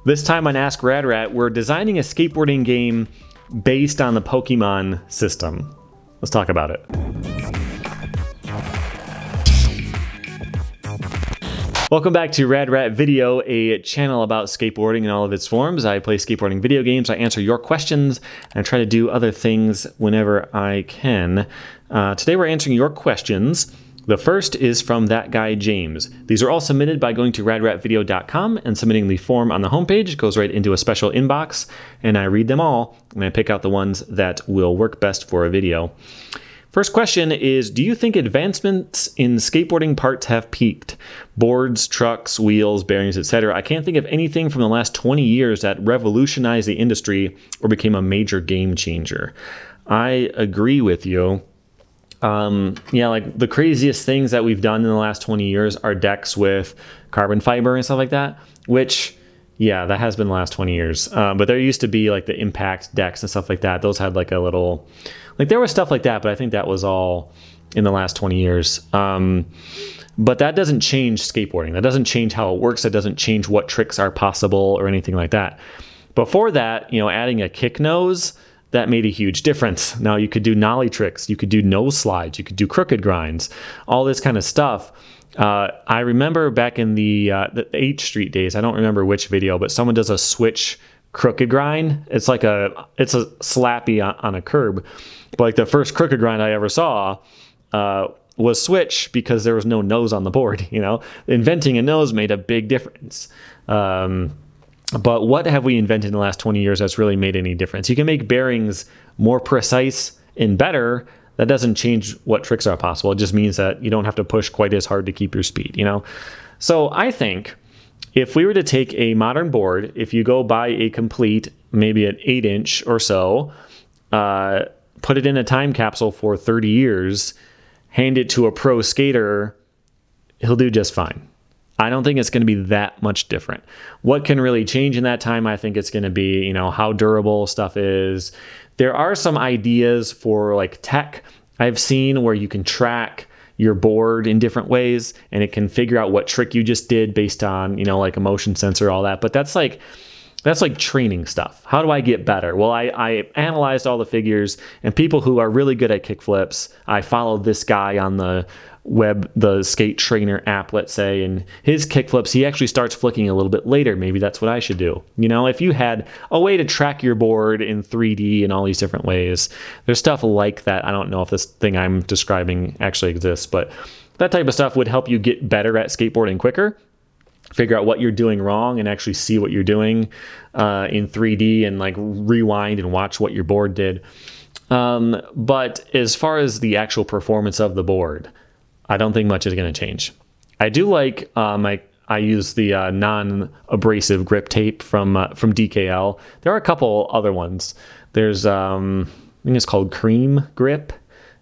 This time on Ask Rad Rat, we're designing a skateboarding game based on the Pokemon system. Let's talk about it. Welcome back to Rad Rat Video, a channel about skateboarding in all of its forms. I play skateboarding video games, I answer your questions, and I try to do other things whenever I can. Today we're answering your questions. The first is from that guy James. These are all submitted by going to radratvideo.com and submitting the form on the homepage. It goes right into a special inbox, and I read them all, and I pick out the ones that will work best for a video. First question is, do you think advancements in skateboarding parts have peaked? Boards, trucks, wheels, bearings, etc. I can't think of anything from the last 20 years that revolutionized the industry or became a major game changer. I agree with you. Yeah, like the craziest things that we've done in the last 20 years are decks with carbon fiber and stuff like that, which, yeah, that has been the last 20 years. But there used to be like the impact decks and stuff like that. Those had like a little, like there was stuff like that, but I think that was all in the last 20 years. But that doesn't change skateboarding. That doesn't change how it works. That doesn't change what tricks are possible or anything like that. Before that, you know, adding a kick nose, that made a huge difference. Now you could do nollie tricks, you could do nose slides, you could do crooked grinds, all this kind of stuff. I remember back in the H Street days, I don't remember which video, but someone does a switch crooked grind. It's like it's a slappy on a curb. But like the first crooked grind I ever saw was switch because there was no nose on the board. You know, inventing a nose made a big difference. But what have we invented in the last 20 years that's really made any difference? You can make bearings more precise and better. That doesn't change what tricks are possible. It just means that you don't have to push quite as hard to keep your speed, you know? So I think if we were to take a modern board, if you go buy a complete, maybe an 8-inch or so, put it in a time capsule for 30 years, hand it to a pro skater, he'll do just fine. I don't think it's going to be that much different. What can really change in that time? I think it's going to be, you know, how durable stuff is. There are some ideas for like tech I've seen where you can track your board in different ways and it can figure out what trick you just did based on, you know, like a motion sensor, all that. But that's like training stuff. How do I get better? Well, I analyzed all the figures and people who are really good at kickflips. I followed this guy on the web, the skate trainer app, let's say, and his kickflips, he actually starts flicking a little bit later. Maybe that's what I should do. You know, if you had a way to track your board in 3D in all these different ways, there's stuff like that. I don't know if this thing I'm describing actually exists, but that type of stuff would help you get better at skateboarding quicker, figure out what you're doing wrong and actually see what you're doing in 3D and like rewind and watch what your board did. But as far as the actual performance of the board, I don't think much is going to change. I do like, I use the non-abrasive grip tape from DKL. There are a couple other ones. There's, I think it's called Cream Grip.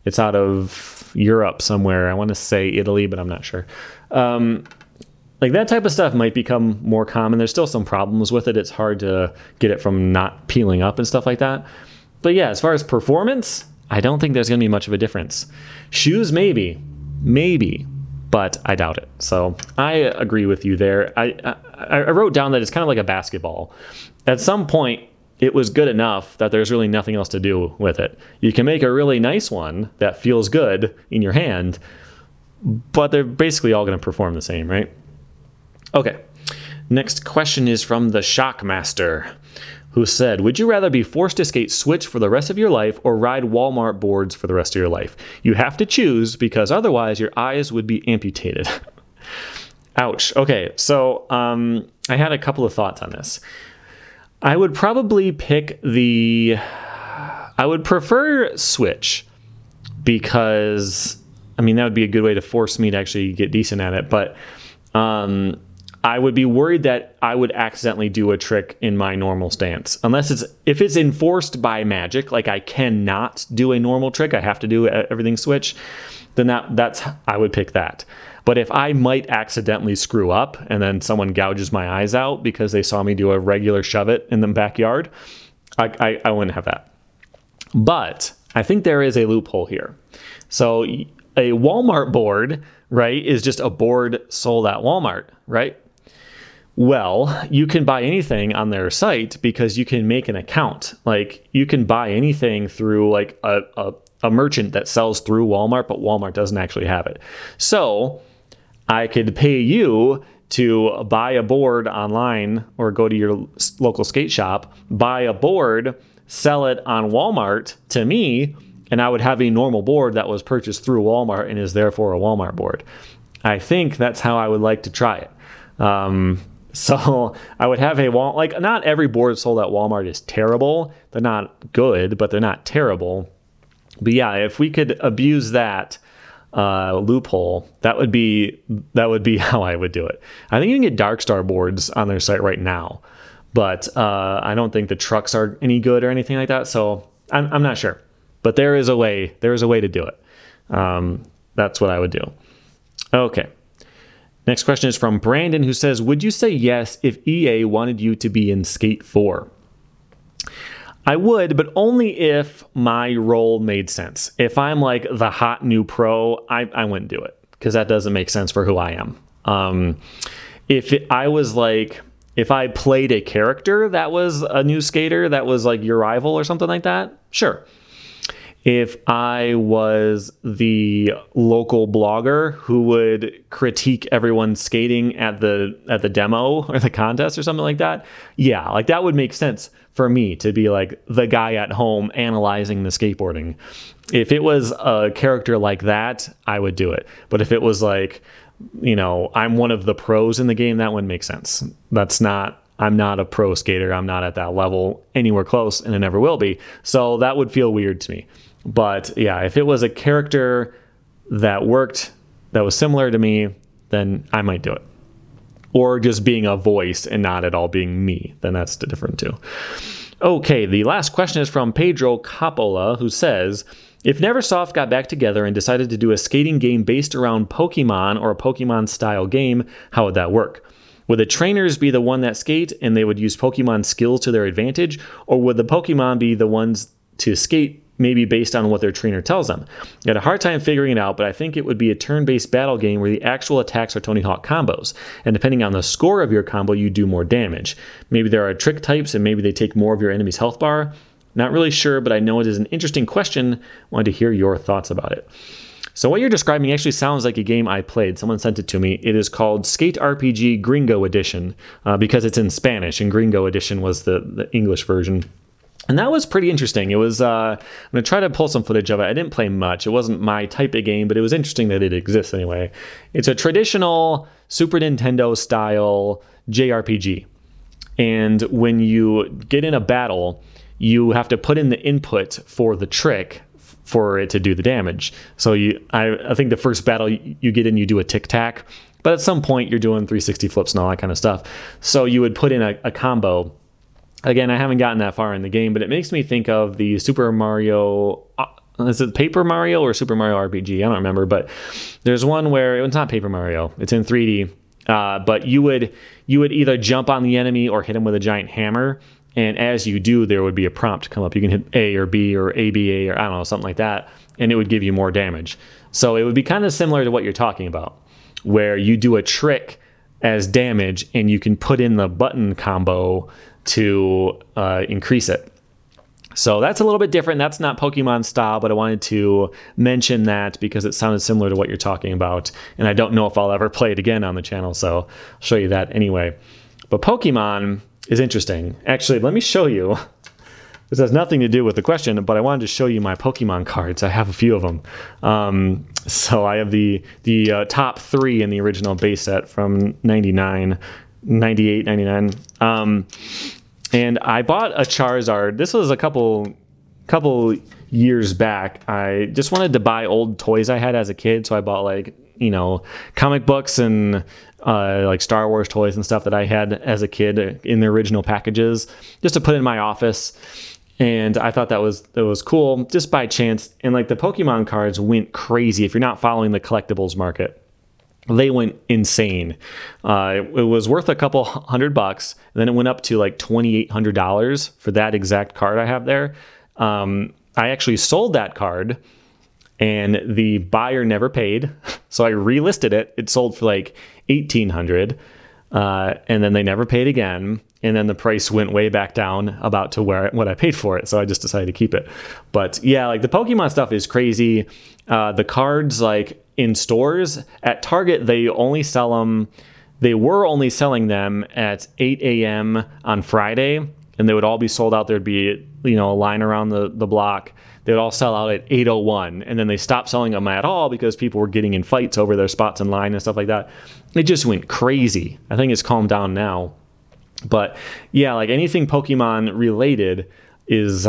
It's out of Europe somewhere. I want to say Italy, but I'm not sure. Like that type of stuff might become more common. There's still some problems with it. It's hard to get it from not peeling up and stuff like that. But yeah, as far as performance, I don't think there's going to be much of a difference. Shoes, maybe, but I doubt it. So I agree with you there. I wrote down that it's kind of like a basketball. At some point, it was good enough that there's really nothing else to do with it. You can make a really nice one that feels good in your hand, but they're basically all going to perform the same, right? Okay, next question is from the Shockmaster, who said, would you rather be forced to skate switch for the rest of your life or ride Walmart boards for the rest of your life? You have to choose because otherwise your eyes would be amputated. Ouch. Okay, so I had a couple of thoughts on this. I would probably pick I would prefer switch because, I mean, that would be a good way to force me to actually get decent at it, but I would be worried that I would accidentally do a trick in my normal stance. If it's enforced by magic, like I cannot do a normal trick, I have to do everything switch, then I would pick that. But if I might accidentally screw up and then someone gouges my eyes out because they saw me do a regular shove it in the backyard, I wouldn't have that. But I think there is a loophole here. So a Walmart board, right, is just a board sold at Walmart, right? Well, you can buy anything on their site because you can make an account. Like, you can buy anything through like a merchant that sells through Walmart, but Walmart doesn't actually have it. So I could pay you to buy a board online or go to your local skate shop, buy a board, sell it on Walmart to me, and I would have a normal board that was purchased through Walmart and is therefore a Walmart board. I think that's how I would like to try it. So I would have like, not every board sold at Walmart is terrible. They're not good, but they're not terrible. But yeah, if we could abuse that loophole, that would be how I would do it. I think you can get Darkstar boards on their site right now, but I don't think the trucks are any good or anything like that. So I'm not sure, but there is a way to do it. That's what I would do. Okay. Next question is from Brandon, who says, would you say yes if EA wanted you to be in Skate 4? I would, but only if my role made sense. If I'm like the hot new pro, I wouldn't do it because that doesn't make sense for who I am. If I played a character that was a new skater that was like your rival or something like that, sure. If I was the local blogger who would critique everyone skating at the demo or the contest or something like that, yeah, like that would make sense for me to be like the guy at home analyzing the skateboarding. If it was a character like that, I would do it. But if it was like, I'm one of the pros in the game, that wouldn't make sense. I'm not a pro skater. I'm not at that level anywhere close, and it never will be. So that would feel weird to me. But yeah, if it was a character that worked, that was similar to me, then I might do it. Or just being a voice and not at all being me, then that's different too. Okay, the last question is from Pedro Coppola, who says, if Neversoft got back together and decided to do a skating game based around Pokemon or a Pokemon-style game, how would that work? Would the trainers be the one that skate and they would use Pokemon skills to their advantage? Or would the Pokemon be the ones to skate, maybe based on what their trainer tells them? I had a hard time figuring it out, but I think it would be a turn-based battle game where the actual attacks are Tony Hawk combos. And depending on the score of your combo, you do more damage. Maybe there are trick types and maybe they take more of your enemy's health bar. Not really sure, but I know it is an interesting question. Wanted to hear your thoughts about it. So what you're describing actually sounds like a game I played. Someone sent it to me. It is called Skate RPG Gringo Edition because it's in Spanish, and Gringo Edition was the English version. And that was pretty interesting. It was, I'm going to try to pull some footage of it. I didn't play much. It wasn't my type of game, but it was interesting that it exists anyway. It's a traditional Super Nintendo style JRPG. And when you get in a battle, you have to put in the input for the trick for it to do the damage. So I think the first battle you get in, you do a tic-tac, but at some point you're doing 360 flips and all that kind of stuff. So you would put in a combo. Again, I haven't gotten that far in the game, but it makes me think of the Super Mario, is it Paper Mario or Super Mario RPG? I don't remember, but there's one where it's not Paper Mario. It's in 3D, but you would either jump on the enemy or hit him with a giant hammer. And as you do, there would be a prompt come up. You can hit A or B or ABA or I don't know, something like that, and it would give you more damage. So it would be kind of similar to what you're talking about, where you do a trick as damage and you can put in the button combo to increase it. So that's a little bit different. That's not Pokemon style, but I wanted to mention that because it sounded similar to what you're talking about. And I don't know if I'll ever play it again on the channel, so I'll show you that anyway. But Pokemon is interesting. Actually, let me show you. This has nothing to do with the question, but I wanted to show you my Pokemon cards. I have a few of them. So I have the top 3 in the original base set from 98, 99. And I bought a Charizard. This was a couple years back. I just wanted to buy old toys I had as a kid, so I bought comic books and like Star Wars toys and stuff that I had as a kid in the original packages, just to put in my office. And I thought that was cool, just by chance. And like the Pokemon cards went crazy. If you're not following the collectibles market, they went insane. It was worth a couple $100, and then it went up to like $2,800 for that exact card I have there. I actually sold that card, and the buyer never paid, so I relisted it. It sold for like $1,800. and then they never paid again. And then the price went way back down about to what I paid for it. So I just decided to keep it. But yeah, like the Pokemon stuff is crazy. The cards, like in stores at Target, they only sell them. They were only selling them at 8 a.m. on Friday, and they would all be sold out. There'd be, you know, a line around the block. They would all sell out at 8:01, and then they stopped selling them at all because people were getting in fights over their spots in line and stuff like that. It just went crazy. I think it's calmed down now. But yeah, like anything Pokemon related is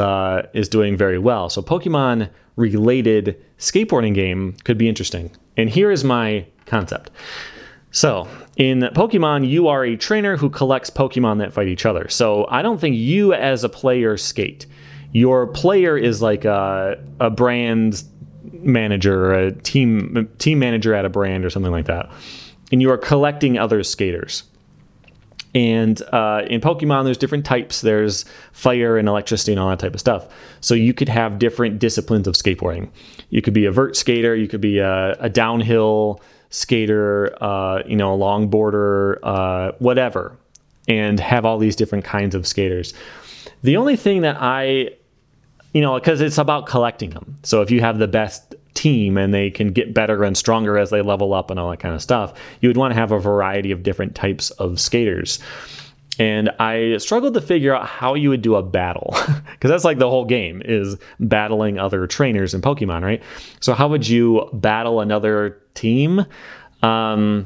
doing very well. So Pokemon related skateboarding game could be interesting. And here is my concept. So in Pokemon, you are a trainer who collects Pokemon that fight each other. So I don't think you as a player skate. Your player is like a brand manager, or a team manager at a brand or something like that. And you are collecting other skaters. And in Pokemon, there's different types. There's fire and electricity and all that type of stuff. So you could have different disciplines of skateboarding. You could be a vert skater. You could be a downhill skater, you know, a longboarder, whatever, and have all these different kinds of skaters. The only thing that you know, because it's about collecting them. So if you have the best team and they can get better and stronger as they level up and all that kind of stuff, you would want to have a variety of different types of skaters. And I struggled to figure out how you would do a battle, because that's like the whole game is battling other trainers in Pokemon, right? So how would you battle another team? I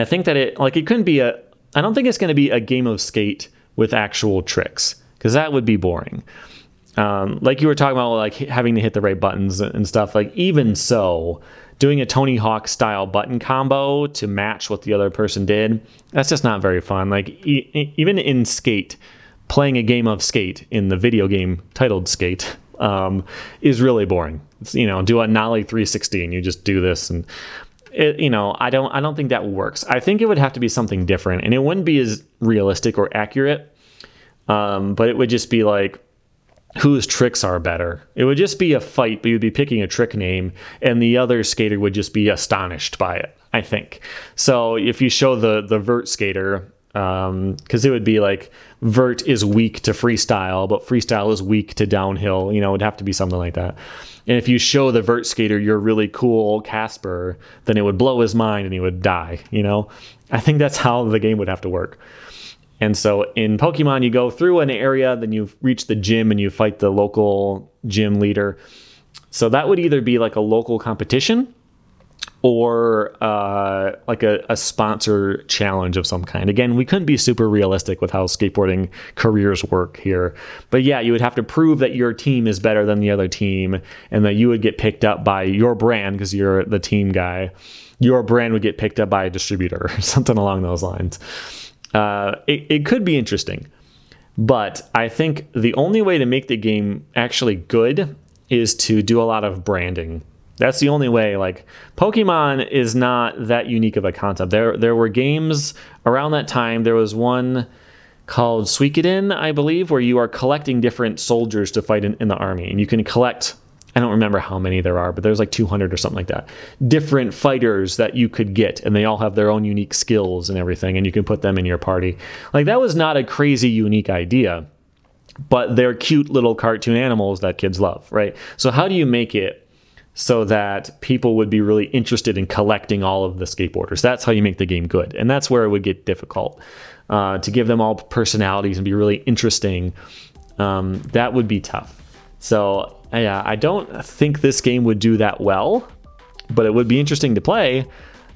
think that it couldn't be I don't think it's going to be a game of skate with actual tricks, because that would be boring. Like you were talking about, like having to hit the right buttons and stuff. Like even so, doing a Tony Hawk style button combo to match what the other person did, that's just not very fun. Like even in Skate, playing a game of Skate in the video game titled Skate is really boring. It's, you know, do a Nollie 360 and you just do this, and you know, I don't think that works. I think it would have to be something different, and it wouldn't be as realistic or accurate. But it would just be like, whose tricks are better. It would just be a fight, but you'd be picking a trick name, and the other skater would just be astonished by it, I think. So if you show the vert skater, because it would be like vert is weak to freestyle, but freestyle is weak to downhill, you know, it would have to be something like that. And if you show the vert skater you're really cool Casper, then it would blow his mind and he would die, you know. I think that's how the game would have to work. And so in Pokemon, you go through an area, then you reach the gym and you fight the local gym leader. So that would either be like a local competition or like a sponsor challenge of some kind. Again, we couldn't be super realistic with how skateboarding careers work here. But yeah, you would have to prove that your team is better than the other team, and that you would get picked up by your brand because you're the team guy. Your brand would get picked up by a distributor or something along those lines. It could be interesting, but I think the only way to make the game actually good is to do a lot of branding. That's the only way. Like, Pokemon is not that unique of a concept. There were games around that time. There was one called Suikoden, I believe, where you are collecting different soldiers to fight in the army, and you can collect, I don't remember how many there are, but there's like 200 or something like that. Different fighters that you could get, and they all have their own unique skills and everything, and you can put them in your party. Like, that was not a crazy unique idea, but they're cute little cartoon animals that kids love, right? So how do you make it so that people would be really interested in collecting all of the skateboarders? That's how you make the game good, and that's where it would get difficult. To give them all personalities and be really interesting, that would be tough. So yeah, I don't think this game would do that well, but it would be interesting to play.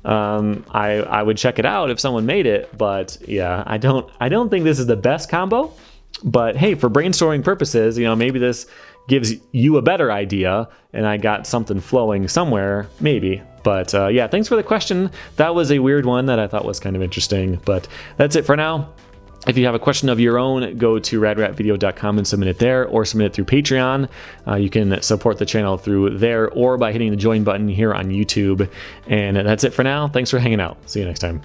I would check it out if someone made it, but yeah, I don't think this is the best combo. But hey, for brainstorming purposes, you know, maybe this gives you a better idea, and I got something flowing somewhere, maybe. But yeah, thanks for the question. That was a weird one that I thought was kind of interesting, but that's it for now. If you have a question of your own, go to radratvideo.com and submit it there, or submit it through Patreon. You can support the channel through there or by hitting the join button here on YouTube. And that's it for now. Thanks for hanging out. See you next time.